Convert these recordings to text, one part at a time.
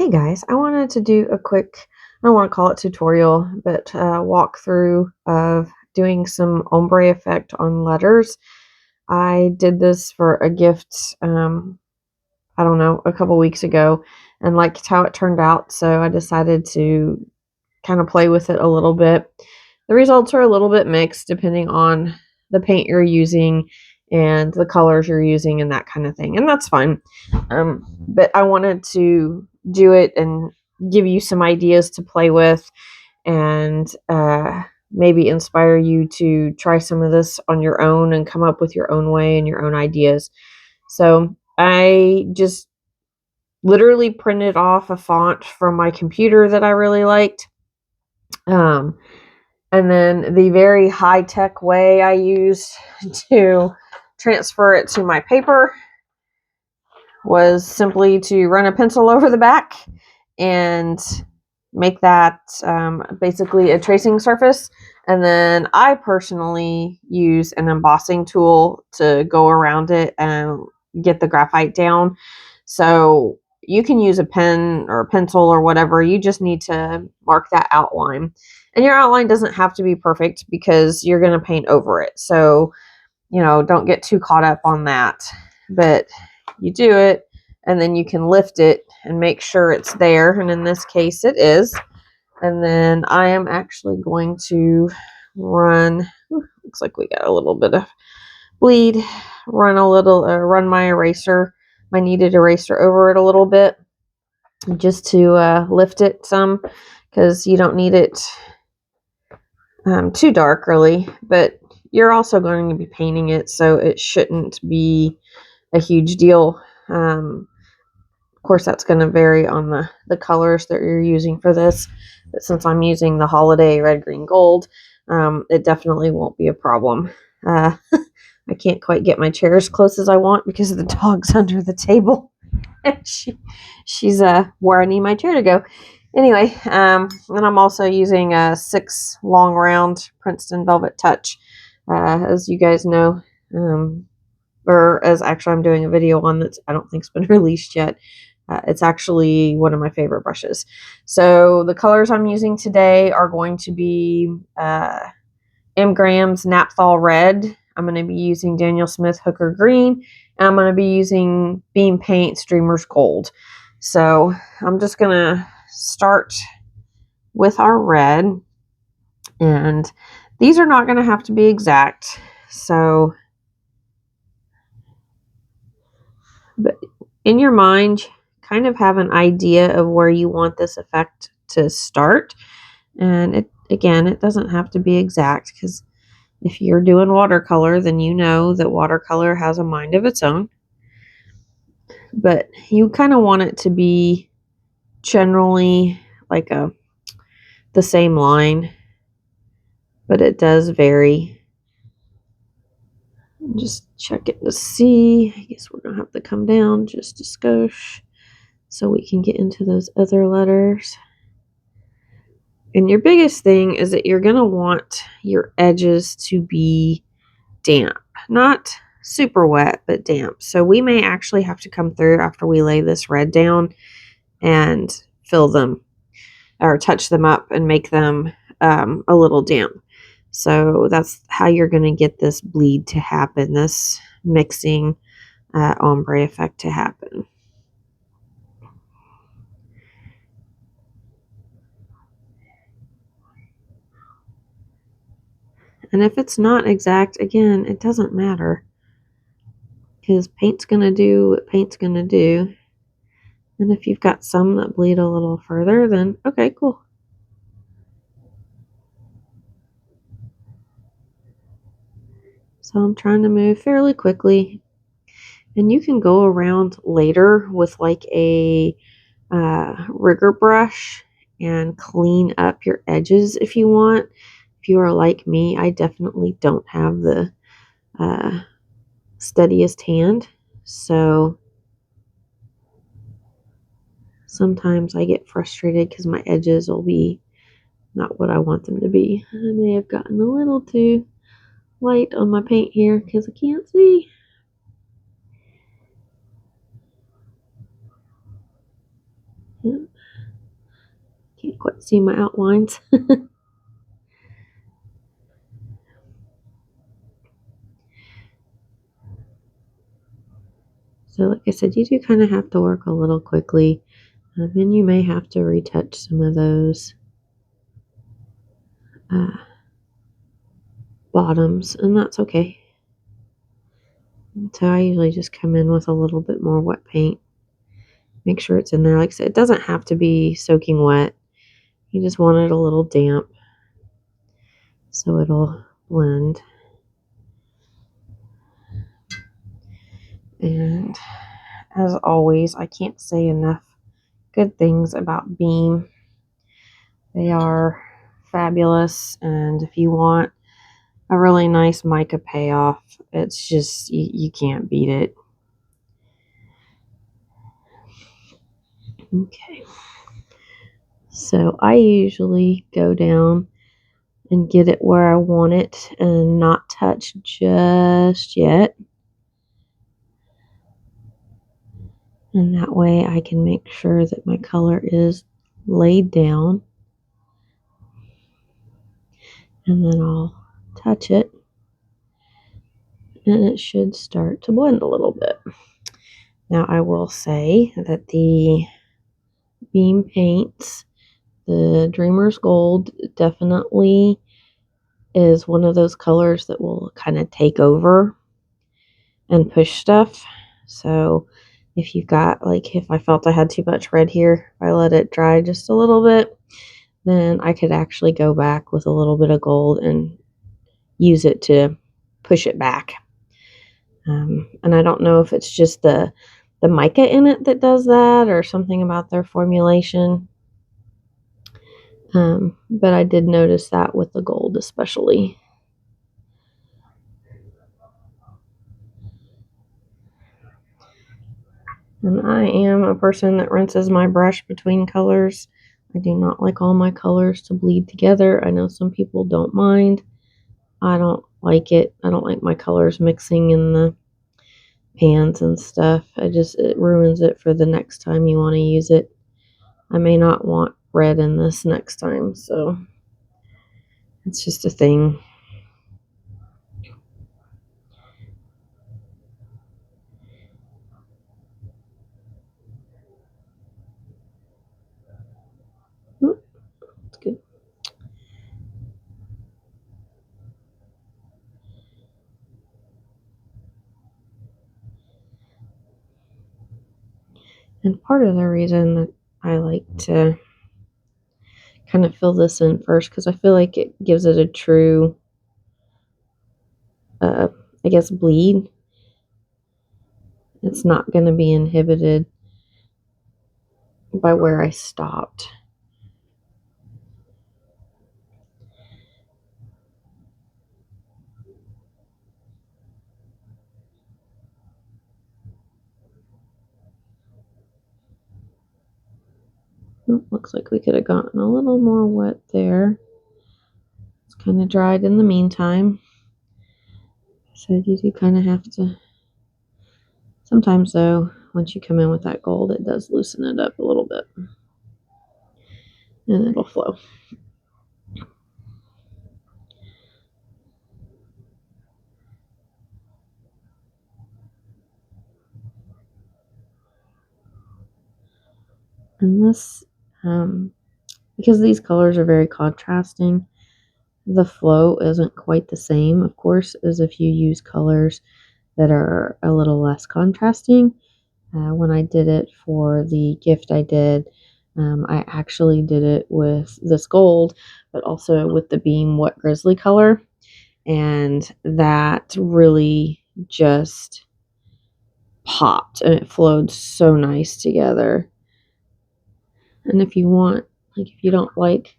Hey guys, I wanted to do a quick, I don't want to call it tutorial, but walkthrough of doing some ombre effect on letters. I did this for a gift, I don't know, a couple weeks ago, and liked how it turned out, so I decided to kind of play with it a little bit. The results are a little bit mixed depending on the paint you're using and the colors you're using and that kind of thing, and that's fine. But I wanted to do it and give you some ideas to play with and maybe inspire you to try some of this on your own and come up with your own way and your own ideas. So I just literally printed off a font from my computer that I really liked. And then the very high-tech way I used to transfer it to my paper was simply to run a pencil over the back and make that basically a tracing surface. And then I personally use an embossing tool to go around it and get the graphite down. So you can use a pen or a pencil or whatever. You just need to mark that outline. And your outline doesn't have to be perfect because you're going to paint over it. So, don't get too caught up on that. But you do it, and then you can lift it and make sure it's there. And in this case, it is. And then I am actually going to run, looks like we got a little bit of bleed, run my eraser, my kneaded eraser over it a little bit just to lift it some, because you don't need it too dark really, but you're also going to be painting it, so it shouldn't be a huge deal. Of course, that's going to vary on the colors that you're using for this, but since I'm using the holiday red, green, gold, it definitely won't be a problem. I can't quite get my chair as close as I want because the dog's under the table. She's where I need my chair to go. Anyway, and I'm also using a 6 long round Princeton Velvet Touch, as you guys know, or as actually I'm doing a video on that I don't think's been released yet. It's actually one of my favorite brushes. So the colors I'm using today are going to be M. Graham's Naphthol Red. I'm going to be using Daniel Smith Hooker Green, and I'm going to be using Beam Paint Streamers Gold. So I'm just going to start with our red, and these are not going to have to be exact. So, but in your mind, kind of have an idea of where you want this effect to start. And it doesn't have to be exact, because if you're doing watercolor, then you know that watercolor has a mind of its own. But you kind of want it to be generally like the same line, but it does vary. Just check it to see. I guess we're gonna have to come down just a skosh so we can get into those other letters. And your biggest thing is that you're gonna want your edges to be damp, not super wet, but damp. So we may actually have to come through after we lay this red down and fill them or touch them up and make them a little damp. So that's how you're going to get this bleed to happen, this mixing ombre effect to happen. And if it's not exact, again, it doesn't matter, because paint's going to do what paint's going to do. And if you've got some that bleed a little further, then okay, cool. So I'm trying to move fairly quickly. And you can go around later with like a rigger brush and clean up your edges if you want. If you are like me, I definitely don't have the steadiest hand, so sometimes I get frustrated because my edges will be not what I want them to be. I may have gotten a little too light on my paint here because I can't see. Yep. Can't quite see my outlines. So like I said, you do kind of have to work a little quickly. Then you may have to retouch some of those bottoms, and that's okay. So I usually just come in with a little bit more wet paint. Make sure it's in there. Like I said, it doesn't have to be soaking wet. You just want it a little damp so it'll blend. And as always, I can't say enough good things about Beam. They are fabulous, and if you want a really nice mica payoff, it's just, you can't beat it. Okay, so I usually go down and get it where I want it and not touch just yet. And that way I can make sure that my color is laid down. And then I'll touch it. And it should start to blend a little bit. Now I will say that the Beam paints, the Dreamer's Gold, definitely is one of those colors that will kind of take over and push stuff. So if you've got, like, if I felt I had too much red here, if I let it dry just a little bit, then I could actually go back with a little bit of gold and use it to push it back. And I don't know if it's just the mica in it that does that or something about their formulation. But I did notice that with the gold especially. And I am a person that rinses my brush between colors. I do not like all my colors to bleed together. I know some people don't mind. I don't like it. I don't like my colors mixing in the pans and stuff. It ruins it for the next time you want to use it. I may not want red in this next time, so it's just a thing. That's good. And part of the reason that I like to kind of fill this in first, because I feel like it gives it a true, I guess, bleed. It's not going to be inhibited by where I stopped. Oh, looks like we could have gotten a little more wet there. It's kind of dried in the meantime. So you do kind of have to, sometimes though, once you come in with that gold, it does loosen it up a little bit. And it'll flow. And this, because these colors are very contrasting, the flow isn't quite the same, of course, as if you use colors that are a little less contrasting. When I did it for the gift I did, I actually did it with this gold, but also with the Beam Wet Grizzly color. And that really just popped and it flowed so nice together. And if you want, like, if you don't like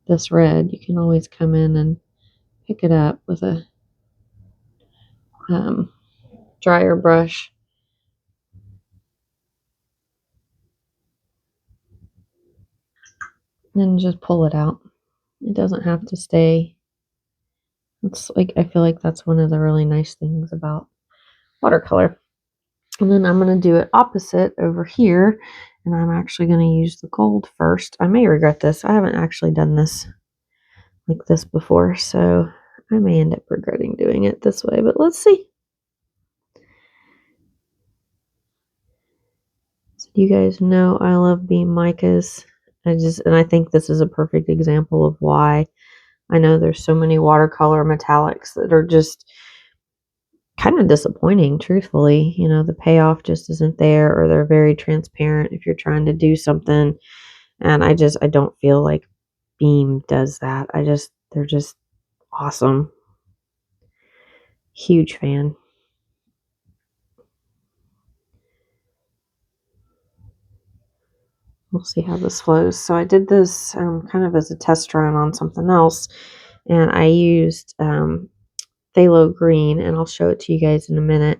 this red, you can always come in and pick it up with a dryer brush. And just pull it out. It doesn't have to stay. It's like, I feel like that's one of the really nice things about watercolor. And then I'm going to do it opposite over here. And I'm actually going to use the gold first. I may regret this. I haven't actually done this like this before, so I may end up regretting doing it this way, but let's see. So you guys know I love beam micas. And I think this is a perfect example of why. I know there's so many watercolor metallics that are just kind of disappointing, truthfully. You know, the payoff just isn't there, or they're very transparent if you're trying to do something. And I don't feel like Beam does that. They're just awesome. Huge fan. We'll see how this flows. So I did this kind of as a test run on something else, and I used phthalo green, and I'll show it to you guys in a minute.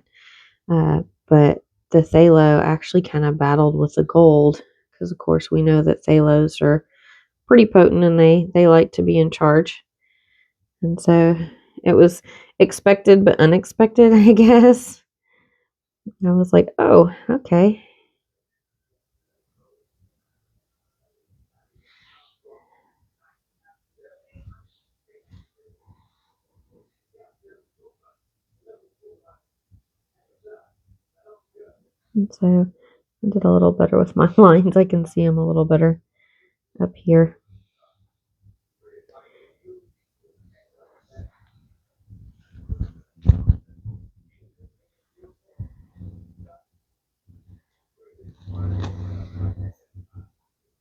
But the phthalo actually kind of battled with the gold because, of course, we know that phthalos are pretty potent and they like to be in charge. And so it was expected but unexpected, I guess. I was like, oh, okay. And so I did a little better with my lines. I can see them a little better up here.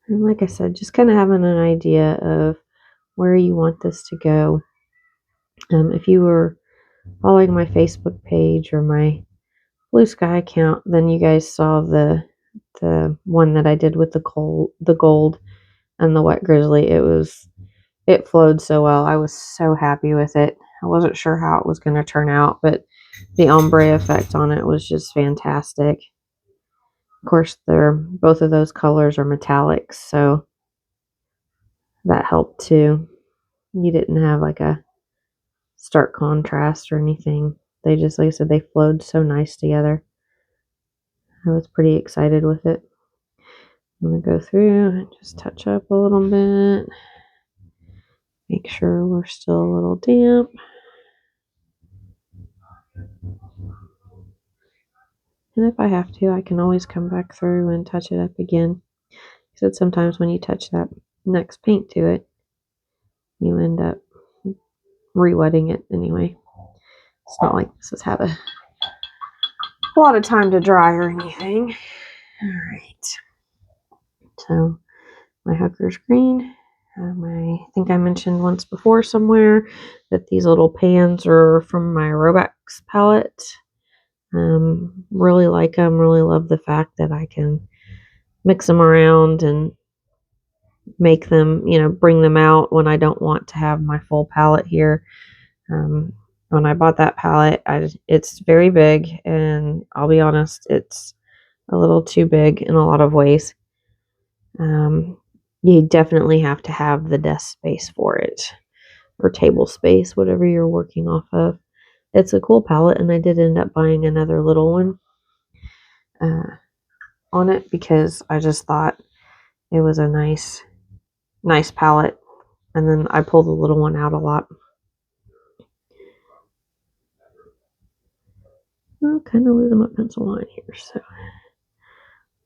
And like I said, just kind of having an idea of where you want this to go. If you were following my Facebook page or my Blue Sky account, then you guys saw the one that I did with the gold and the wet grizzly. It flowed so well. I was so happy with it. I wasn't sure how it was going to turn out, but the ombre effect on it was just fantastic. Of course, both of those colors are metallics, so that helped too. You didn't have like a stark contrast or anything. They just, like I said, they flowed so nice together. I was pretty excited with it. I'm going to go through and just touch up a little bit. Make sure we're still a little damp. And if I have to, I can always come back through and touch it up again. Because sometimes when you touch that next paint to it, you end up re-wetting it anyway. It's not like this has had a lot of time to dry or anything. All right. So my hooker's green. I think I mentioned once before somewhere that these little pans are from my Robux palette. Really like them. Really love the fact that I can mix them around and make them, bring them out when I don't want to have my full palette here. When I bought that palette, it's very big, and I'll be honest, it's a little too big in a lot of ways. You definitely have to have the desk space for it, or table space, whatever you're working off of. It's a cool palette, and I did end up buying another little one on it because I just thought it was a nice palette, and then I pull the little one out a lot. I'm kind of losing my pencil line here, so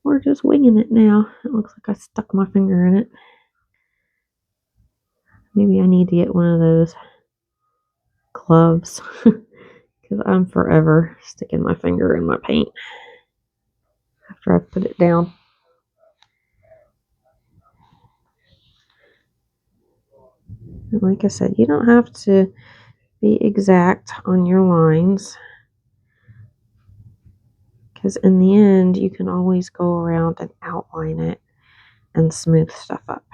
we're just winging it now. It looks like I stuck my finger in it. Maybe I need to get one of those gloves because I'm forever sticking my finger in my paint after I put it down. And like I said, you don't have to be exact on your lines, because in the end, you can always go around and outline it and smooth stuff up.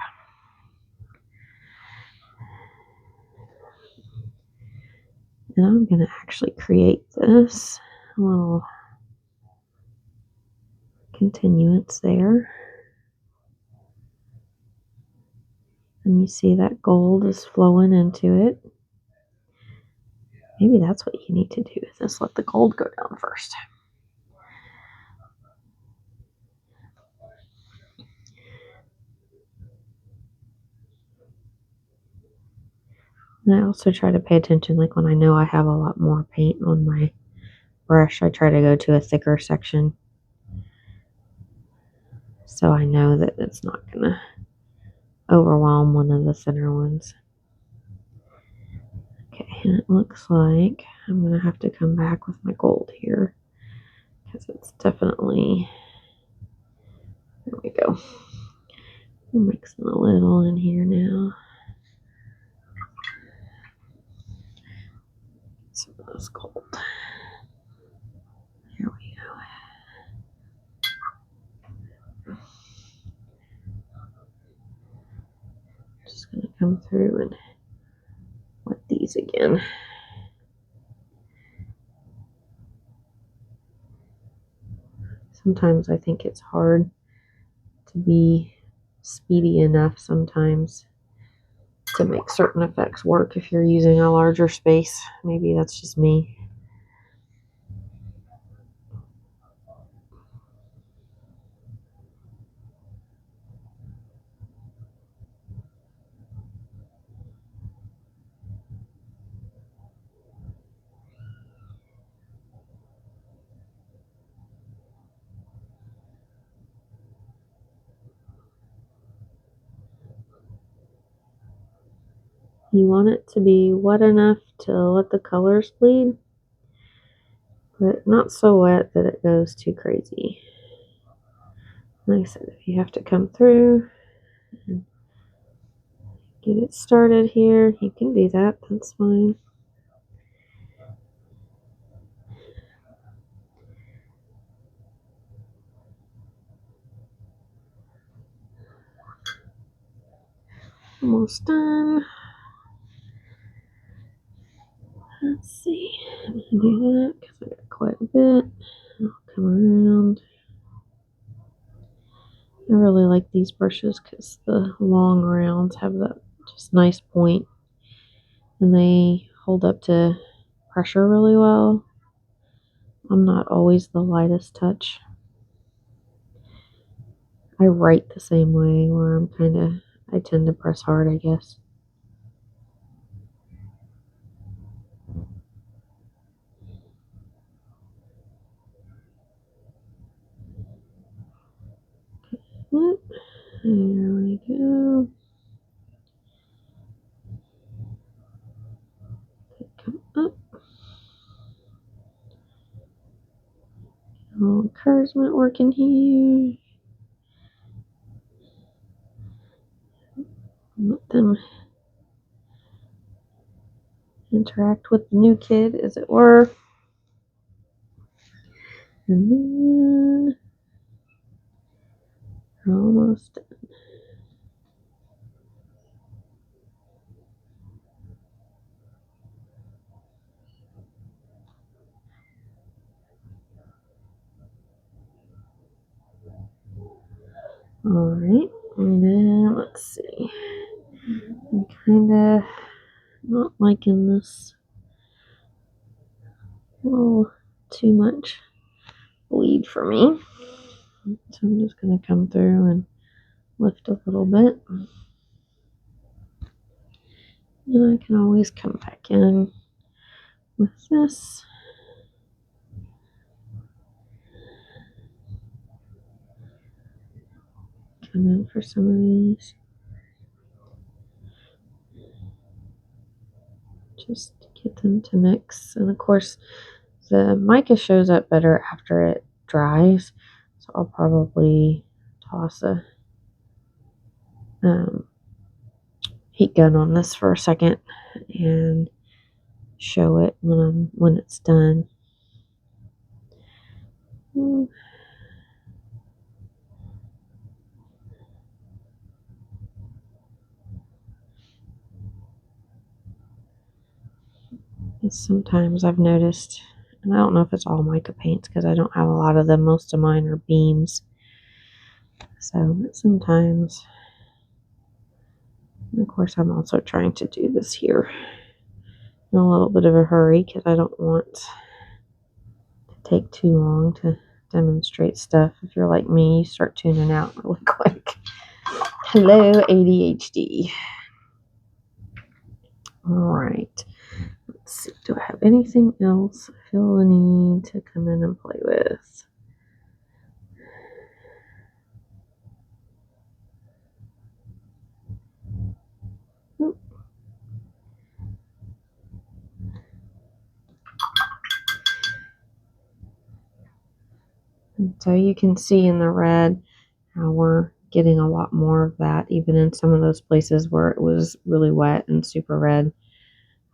And I'm going to actually create this little continuance there. And you see that gold is flowing into it. Maybe that's what you need to do, is just let the gold go down first. I also try to pay attention, like when I know I have a lot more paint on my brush, I try to go to a thicker section so I know that it's not going to overwhelm one of the thinner ones. Okay, and it looks like I'm going to have to come back with my gold here because it's definitely, there we go. I'm mixing a little in here now. Some of this gold. Here we go. Just going to come through and wet these again. Sometimes I think it's hard to be speedy enough sometimes to make certain effects work if you're using a larger space. Maybe that's just me. You want it to be wet enough to let the colors bleed, but not so wet that it goes too crazy. Like I said, if you have to come through and get it started here, you can do that. That's fine. Almost done. Let's see. I'm going to do that because I got quite a bit. I'll come around. I really like these brushes because the long rounds have that just nice point and they hold up to pressure really well. I'm not always the lightest touch. I write the same way where I tend to press hard, I guess. There we go. Come up. A little encouragement working here. Let them interact with the new kid, as it were. And then almost done. Alright, and then let's see. I'm kind of not liking this a little too much bleed for me. So I'm just going to come through and lift a little bit. And I can always come back in with this. Come in for some of these. Just to get them to mix. And of course, the mica shows up better after it dries. So I'll probably toss a heat gun on this for a second and show it when it's done. Sometimes I've noticed, and I don't know if it's all mica paints because I don't have a lot of them. Most of mine are beams. So sometimes, and of course, I'm also trying to do this here in a little bit of a hurry because I don't want to take too long to demonstrate stuff. If you're like me, you start tuning out really quick. Hello, ADHD. All right. Let's see. Do I have anything else I feel the need to come in and play with? And so you can see in the red how we're getting a lot more of that, even in some of those places where it was really wet and super red.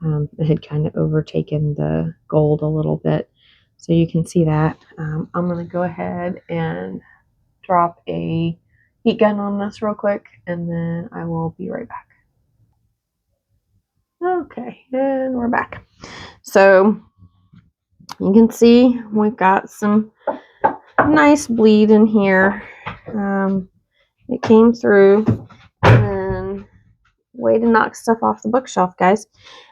It had kind of overtaken the gold a little bit. So you can see that. I'm going to go ahead and drop a heat gun on this real quick, and then I will be right back. Okay, and we're back. So you can see we've got some nice bleed in here. It came through, and way to knock stuff off the bookshelf, guys.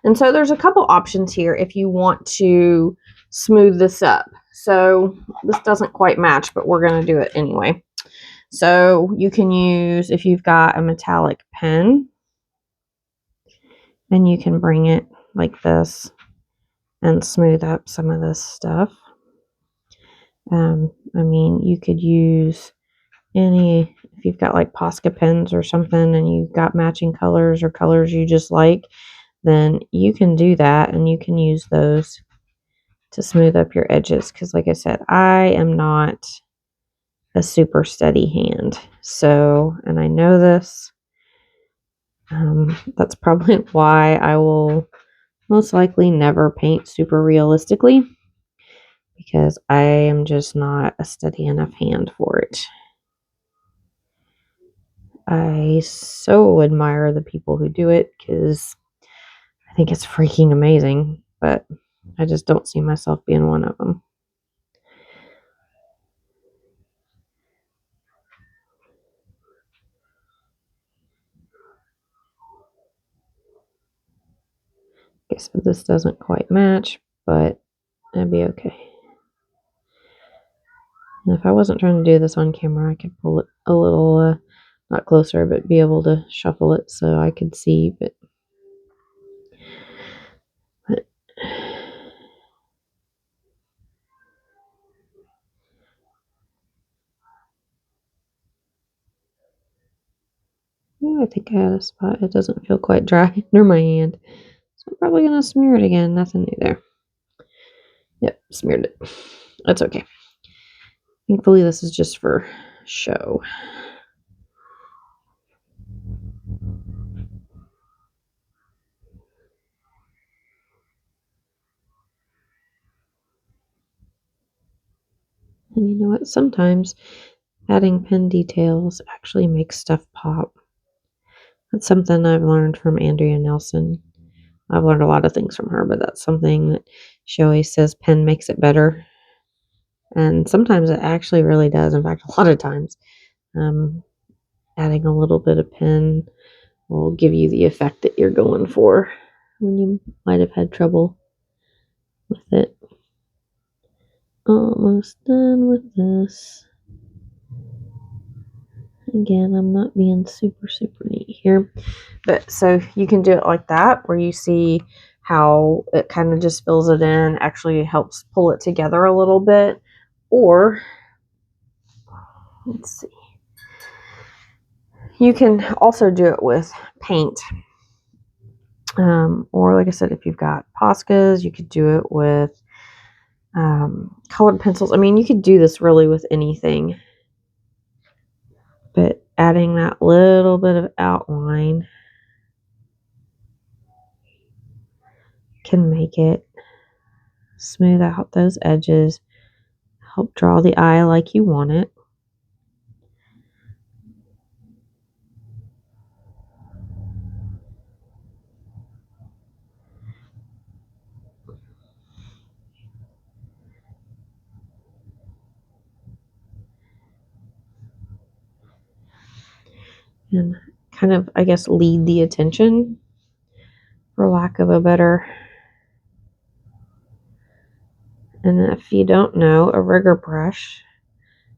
And so there's a couple options here if you want to smooth this up. So this doesn't quite match, but we're going to do it anyway. So you can use, if you've got a metallic pen, and you can bring it like this and smooth up some of this stuff. I mean, you could use any, if you've got like Posca pens or something and you've got matching colors or colors you just like, then you can do that and you can use those to smooth up your edges. Because like I said, I am not a super steady hand. So, and I know this, that's probably why I will most likely never paint super realistically, because I am just not a steady enough hand for it. I so admire the people who do it because I think it's freaking amazing, but I just don't see myself being one of them. Okay, so this doesn't quite match, but that'd be okay. And if I wasn't trying to do this on camera, I could pull it a little, not closer, but be able to shuffle it so I could see, but yeah, I think I had a spot. It doesn't feel quite dry near my hand. So I'm probably going to smear it again. Nothing new there. Yep, smeared it. That's okay. Thankfully, this is just for show. And you know what? Sometimes adding pen details actually makes stuff pop. That's something I've learned from Andrea Nelson. I've learned a lot of things from her, but that's something that she always says pen makes it better. And sometimes it actually really does. In fact, a lot of times, adding a little bit of pen will give you the effect that you're going for when you might have had trouble with it. Almost done with this. Again, I'm not being super neat here, but so you can do it like that, where you see how it kind of just fills it in, actually helps pull it together a little bit. Or let's see, you can also do it with paint, or like I said, if you've got Poscas, you could do it with colored pencils. I mean, you could do this really with anything, but adding that little bit of outline can make it smooth out those edges, help draw the eye like you want it. And kind of, I guess, lead the attention, for lack of a better. And if you don't know, a rigger brush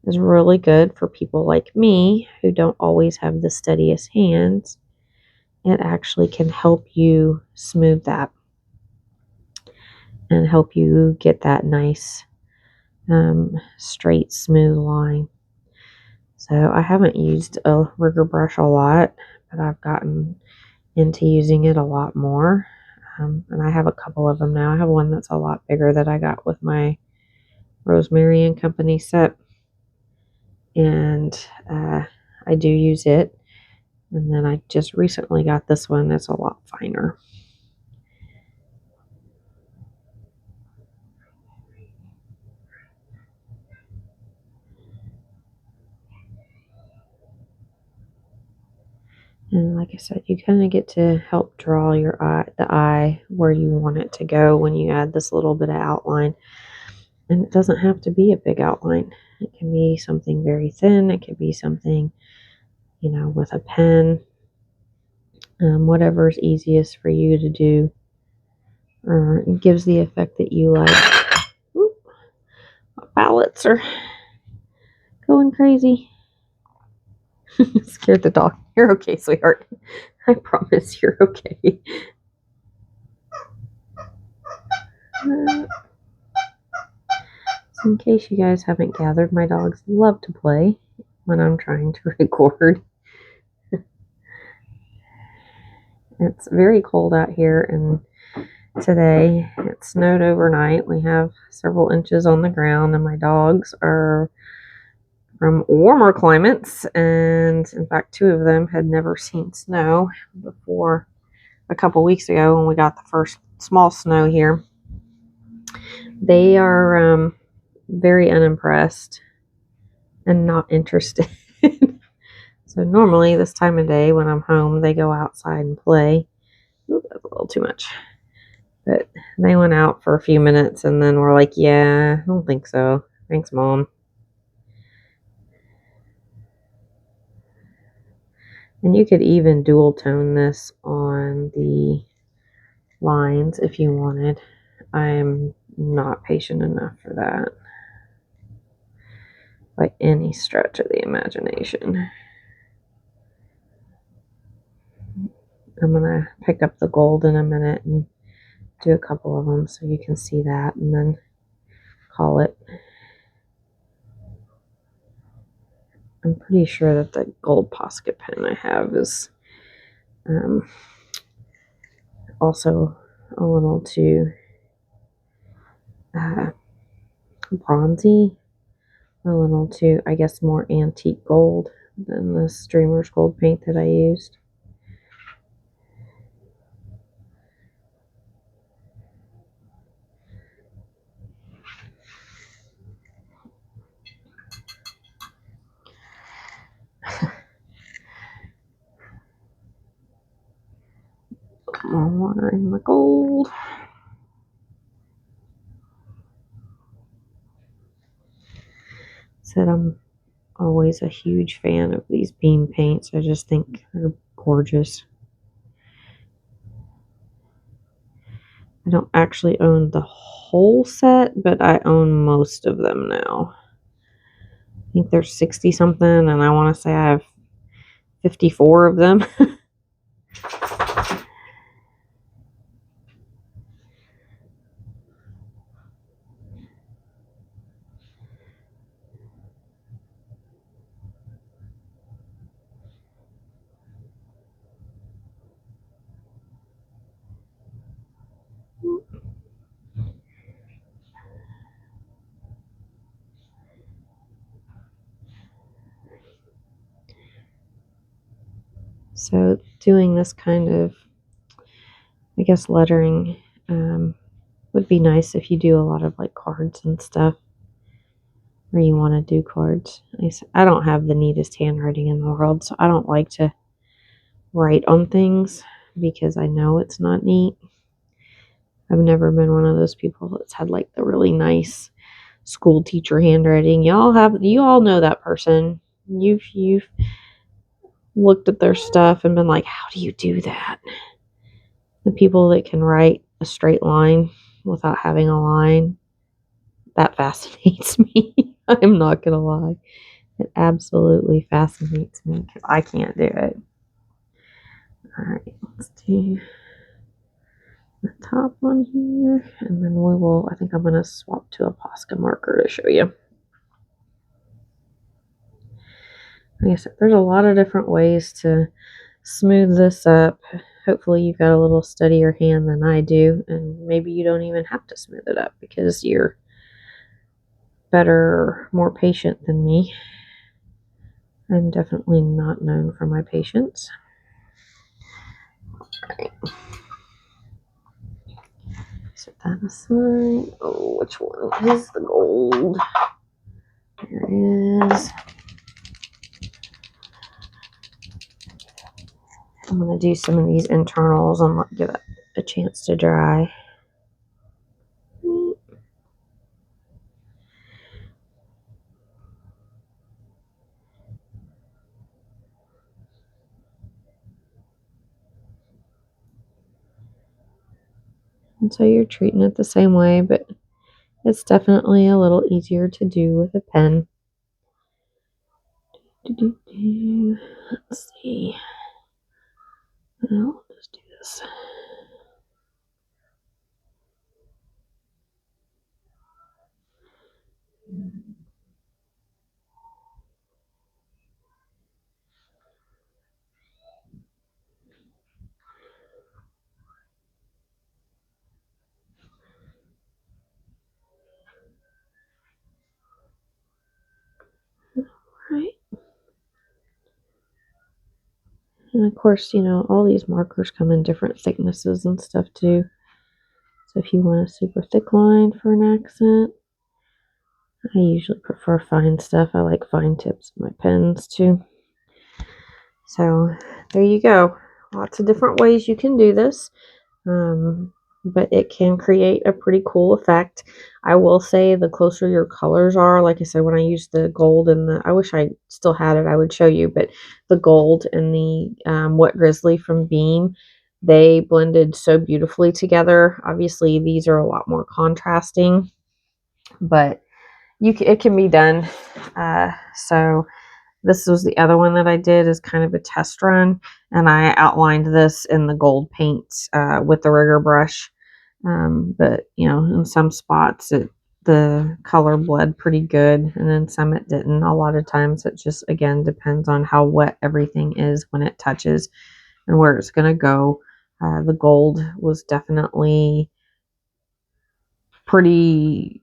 is really good for people like me who don't always have the steadiest hands it actually can help you smooth that and help you get that nice straight smooth line. So I haven't used a rigger brush a lot, but I've gotten into using it a lot more. And I have a couple of them now. I have one that's a lot bigger that I got with my Rosemary and Company set. And I do use it. And then I just recently got this one that's a lot finer. And like I said, you kind of get to help draw your the eye where you want it to go when you add this little bit of outline. And it doesn't have to be a big outline. It can be something very thin. It could be something, you know, with a pen. Whatever's easiest for you to do. It gives the effect that you like. Oop, my palettes are going crazy. Scared the dog. You're okay, sweetheart. I promise you're okay. So in case you guys haven't gathered, my dogs love to play when I'm trying to record. It's very cold out here, and today it snowed overnight. We have several inches on the ground, and my dogs are from warmer climates, and in fact 2 of them had never seen snow before a couple weeks ago when we got the first small snow here. They are very unimpressed and not interested. So normally this time of day when I'm home, they go outside and play. Ooh, that's a little too much. But they went out for a few minutes and then we're like, yeah, I don't think so. Thanks, Mom. And you could even dual tone this on the lines if you wanted. I'm not patient enough for that by any stretch of the imagination. I'm going to pick up the gold in a minute and do a couple of them so you can see that and then call it. I'm pretty sure that the gold Posca pen I have is also a little too bronzy, a little too, I guess, more antique gold than the Streamer's gold paint that I used. More water in the gold. Said I'm always a huge fan of these beam paints. I just think they're gorgeous. I don't actually own the whole set, but I own most of them now. I think there's 60 something, and I want to say I have 54 of them. So doing this kind of, I guess, lettering would be nice if you do a lot of like cards and stuff, or you want to do cards. I don't have the neatest handwriting in the world, so I don't like to write on things because I know it's not neat. I've never been one of those people that's had like the really nice school teacher handwriting. You all know that person. You've looked at their stuff and been like, how do you do that? The people that can write a straight line without having a line, that fascinates me. I'm not gonna lie. It absolutely fascinates me because I can't do it. All right, Let's do the top one here, and then we will, I think I'm going to swap to a Posca marker to show you. Like I said, there's a lot of different ways to smooth this up. Hopefully you've got a little steadier hand than I do, and maybe you don't even have to smooth it up because you're better, more patient than me. I'm definitely not known for my patience. Right. Set that aside. Oh, which one is the gold? There it is. I'm going to do some of these internals and give it a chance to dry. And so you're treating it the same way, but it's definitely a little easier to do with a pen. Let's see. I'll just do this. Right. And of course, you know, all these markers come in different thicknesses and stuff too. So if you want a super thick line for an accent, I usually prefer fine stuff. I like fine tips in my pens too. So there you go. Lots of different ways you can do this. But it can create a pretty cool effect. I will say the closer your colors are, like I said, when I used the gold and I wish I still had it, I would show you, but the gold and the Wet Grizzly from Beam, they blended so beautifully together. Obviously, these are a lot more contrasting, but it can be done. So this was the other one that I did as kind of a test run, and I outlined this in the gold paint with the rigger brush. But you know, in some spots the color bled pretty good, and then some it didn't. A lot of times it just, again, depends on how wet everything is when it touches and where it's going to go. The gold was definitely pretty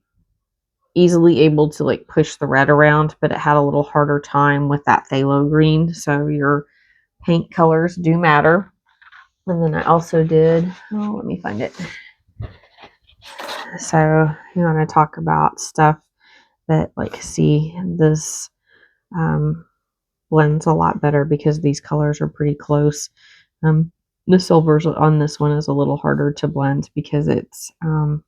easily able to like push the red around, but it had a little harder time with that phthalo green. So your paint colors do matter. And then I also did, let me find it. So, you know, when I talk about stuff that, like, see, this blends a lot better because these colors are pretty close. The silvers on this one is a little harder to blend because it's, I don't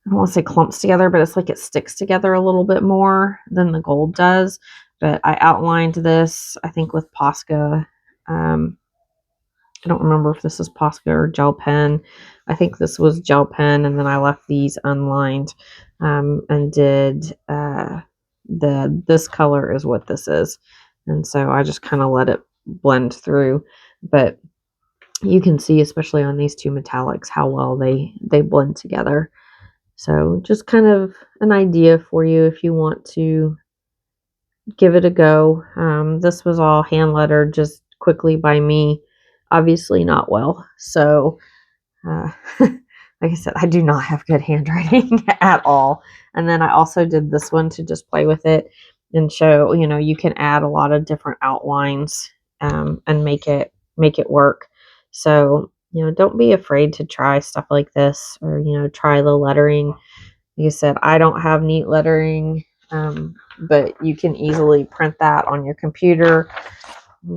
want to say clumps together, but it's like it sticks together a little bit more than the gold does. But I outlined this, I think, with Posca. I don't remember if this is Posca or gel pen. I think this was gel pen, and then I left these unlined and did this color is what this is. And so I just kind of let it blend through. But you can see, especially on these two metallics, how well they blend together. So just kind of an idea for you if you want to give it a go. This was all hand lettered just quickly by me, obviously not well. So like I said, I do not have good handwriting at all. And then I also did this one to just play with it and show, you know, you can add a lot of different outlines and make it work. So, you know, don't be afraid to try stuff like this, or, you know, try the lettering. Like I said, I don't have neat lettering, but you can easily print that on your computer.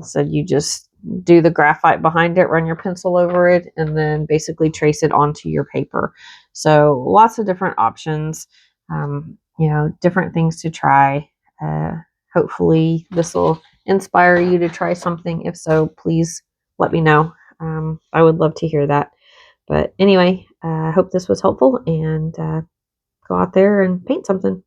So you just do the graphite behind it, run your pencil over it, and then basically trace it onto your paper. So lots of different options, you know, different things to try. Hopefully this will inspire you to try something. If so, please let me know. I would love to hear that. But anyway, I hope this was helpful, and go out there and paint something.